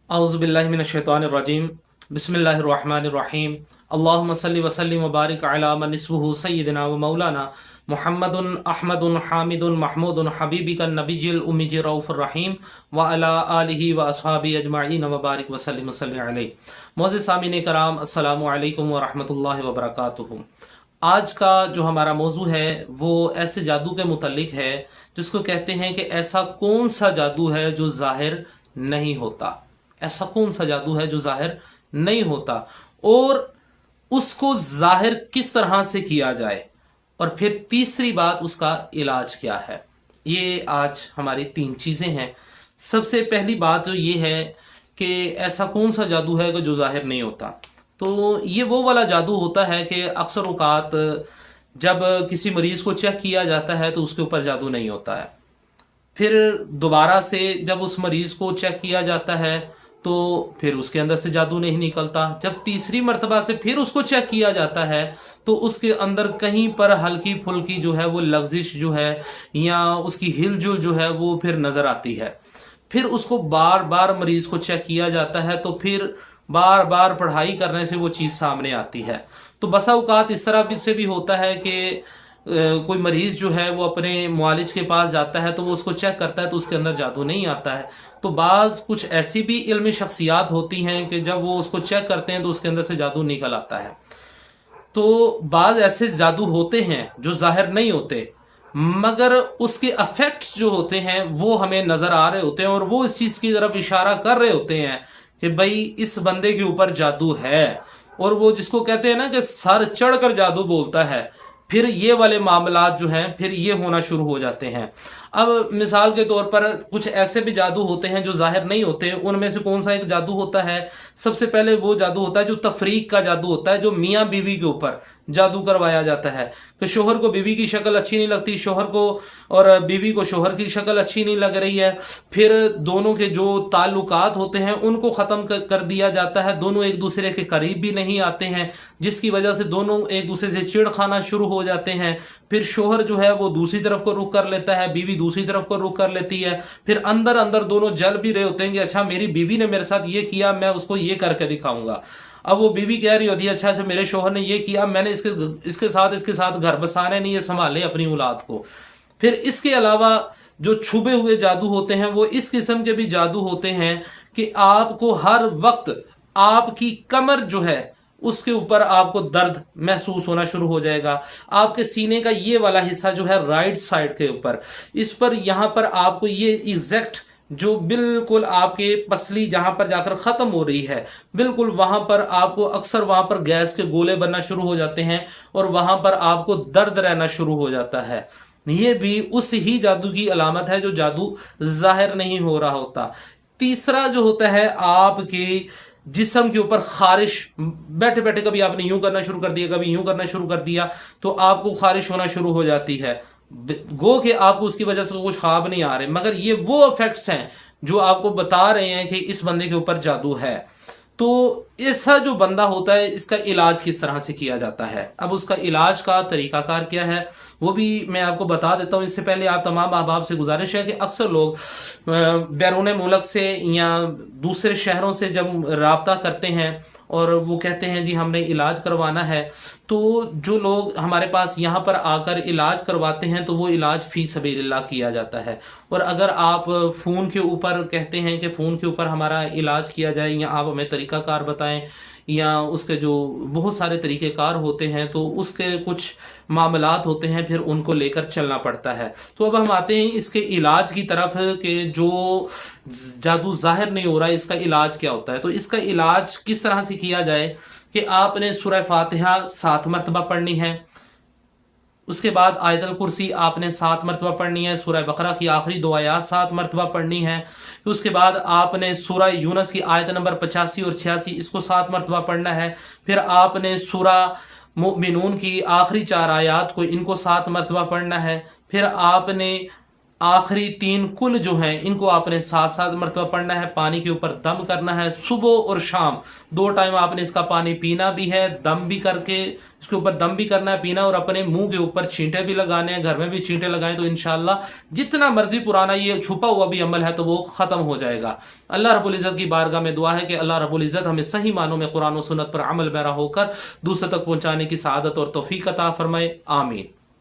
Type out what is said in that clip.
औज़ुबिल्लाहि मिनश्शैतानिर्रजीम बिस्मिल्लाहिर्रहमानिर्रहीम अल्लाहुम्मा सल्लि व सल्लिम व बारिक अला मन इस्मुहु सय्यिदना व मौलाना मुहम्मदुन अहमदुन हामिदुन महमूदुन हबीबिका नबिय्युल उम्मी रऊफुर रहीम व अला आलिहि व अस्हाबी अजमाइन व बारिक व सल्लिम सल्लि अलैहि। मोअज़्ज़िज़ सामीन कराम, अस्सलामु अलैकुम व रहमतुल्लाहि व बरकातुहू। आज का जो हमारा मौजू है वो ऐसे जादू के मुतल्लिक है जिसको कहते हैं कि ऐसा कौन सा जादू है जो ज़ाहिर नहीं होता। ऐसा कौन सा जादू है जो ज़ाहिर नहीं होता और उसको ज़ाहिर किस तरह से किया जाए, और फिर तीसरी बात उसका इलाज क्या है। ये आज हमारी तीन चीज़ें हैं। सबसे पहली बात जो ये है कि ऐसा कौन सा जादू है कि जो ज़ाहिर नहीं होता। तो ये वो वाला जादू होता है कि अक्सर औक़ात जब किसी मरीज़ को चेक किया जाता है तो उसके ऊपर जादू नहीं होता है। फिर दोबारा से जब उस मरीज़ को चेक किया जाता है तो फिर उसके अंदर से जादू नहीं निकलता। जब तीसरी मर्तबा से फिर उसको चेक किया जाता है तो उसके अंदर कहीं पर हल्की फुल्की जो है वो लग्जिश जो है या उसकी हिलजुल जो है वो फिर नज़र आती है। फिर उसको बार बार मरीज़ को चेक किया जाता है तो फिर बार बार पढ़ाई करने से वो चीज़ सामने आती है। तो बसा औक़ात इस तरह भी से भी होता है कि कोई मरीज़ जो है वो अपने मुआलिज के पास जाता है तो वो उसको चेक करता है तो उसके अंदर जादू नहीं आता है। तो बाज़ कुछ ऐसी भी इल्मी शख्सियात होती हैं कि जब वो उसको चेक करते हैं तो उसके अंदर से जादू निकल आता है। तो बाज़ ऐसे जादू होते हैं जो ज़ाहिर नहीं होते मगर उसके अफेक्ट्स जो होते हैं वो हमें नज़र आ रहे होते हैं और वो इस चीज़ की तरफ इशारा कर रहे होते हैं कि भाई इस बंदे के ऊपर जादू है। और वो जिसको कहते हैं ना कि सर चढ़ कर जादू बोलता है, फिर ये वाले मामलात जो हैं फिर ये होना शुरू हो जाते हैं। अब मिसाल के तौर पर कुछ ऐसे भी जादू होते हैं जो ज़ाहिर नहीं होते। उनमें से कौन सा एक जादू होता है, सबसे पहले वो जादू होता है जो तफरीक का जादू होता है, जो मियाँ बीवी के ऊपर जादू करवाया जाता है कि शोहर को बीवी की शक्ल अच्छी नहीं लगती, शोहर को और बीवी को शोहर की शक्ल अच्छी नहीं लग रही है। फिर दोनों के जो ताल्लुकात होते हैं उनको ख़त्म कर दिया जाता है, दोनों एक दूसरे के करीब भी नहीं आते हैं, जिसकी वजह से दोनों एक दूसरे से चिढ़ खाना शुरू हो जाते हैं। फिर शोहर जो है वो दूसरी तरफ को रुख कर लेता है, बीवी दूसरी तरफ को रुख कर लेती है। फिर अंदर अंदर दोनों जल भी रहे होते हैं कि अच्छा मेरी बीवी ने मेरे साथ ये किया, मैं उसको ये करके दिखाऊंगा। अब वो बीवी कह रही होती है अच्छा अच्छा मेरे शोहर ने ये किया, मैंने इसके साथ घर बसाने नहीं, ये संभाले अपनी औलाद को। फिर इसके अलावा जो छुपे हुए जादू होते हैं वो इस किस्म के भी जादू होते हैं कि आपको हर वक्त आपकी कमर जो है उसके ऊपर आपको दर्द महसूस होना शुरू हो जाएगा। आपके सीने का ये वाला हिस्सा जो है राइट साइड के ऊपर, इस पर यहाँ पर आपको ये एग्जैक्ट जो बिल्कुल आपके पसली जहाँ पर जाकर ख़त्म हो रही है बिल्कुल वहाँ पर आपको अक्सर वहाँ पर गैस के गोले बनना शुरू हो जाते हैं और वहाँ पर आपको दर्द रहना शुरू हो जाता है। ये भी उस ही जादू की अलामत है जो जादू जाहिर नहीं हो रहा होता। तीसरा जो होता है आपके जिस्म के ऊपर खारिश, बैठे बैठे कभी आपने यूं करना शुरू कर दिया कभी यूं करना शुरू कर दिया तो आपको खारिश होना शुरू हो जाती है। गो कि आपको उसकी वजह से कुछ ख्वाब नहीं आ रहे मगर ये वो इफेक्ट्स हैं जो आपको बता रहे हैं कि इस बंदे के ऊपर जादू है। तो ऐसा जो बंदा होता है इसका इलाज किस तरह से किया जाता है। अब उसका इलाज का तरीकाकार क्या है वो भी मैं आपको बता देता हूँ। इससे पहले आप तमाम अहबाब से गुजारिश है कि अक्सर लोग बैरून मुल्क से या दूसरे शहरों से जब रब्ता करते हैं और वो कहते हैं जी हमने इलाज करवाना है, तो जो लोग हमारे पास यहाँ पर आकर इलाज करवाते हैं तो वो इलाज फ़ी सबीलिल्लाह किया जाता है। और अगर आप फ़ोन के ऊपर कहते हैं कि फ़ोन के ऊपर हमारा इलाज किया जाए या आप हमें तरीक़ाकार बताएं या उसके जो बहुत सारे तरीक़ेकार होते हैं तो उसके कुछ मामलात होते हैं फिर उनको लेकर चलना पड़ता है। तो अब हम आते हैं इसके इलाज की तरफ कि जो जादू ज़ाहिर नहीं हो रहा है इसका इलाज क्या होता है। तो इसका इलाज किस तरह से किया जाए कि आपने सूरह फातिहा 7 मरतबा पढ़नी है, उसके बाद आयतल कुर्सी आपने 7 मरतबा पढ़नी है, सूरह बकरा की आखिरी 2 आयात 7 मरतबा पढ़नी है, उसके बाद आपने सूरह यूनस की आयत नंबर 85 और 86 इसको 7 मरतबा पढ़ना है, फिर आपने सूरह मुमिनून की आखिरी 4 आयात को इनको 7 मरतबा पढ़ना है, फिर आपने آخری 3 کل جو ہیں ان کو آپ نے 7 مرتبہ پڑھنا ہے، پانی کے اوپر دم کرنا ہے، صبح اور شام 2 ٹائم آپ نے اس کا پانی پینا بھی ہے، دم بھی کر کے اس کے اوپر دم بھی کرنا ہے پینا، اور اپنے منہ کے اوپر چھینٹے بھی لگانے ہیں، گھر میں بھی چھینٹے لگائیں تو انشاءاللہ جتنا مرضی پرانا یہ چھپا ہوا بھی عمل ہے تو وہ ختم ہو جائے گا۔ اللہ رب العزت کی بارگاہ میں دعا ہے کہ اللہ رب العزت ہمیں صحیح معنوں میں قرآن و سنت پر عمل پیرا ہو کر دوسرے تک پہنچانے کی سعادت اور توفیق عطا فرمائے، آمین۔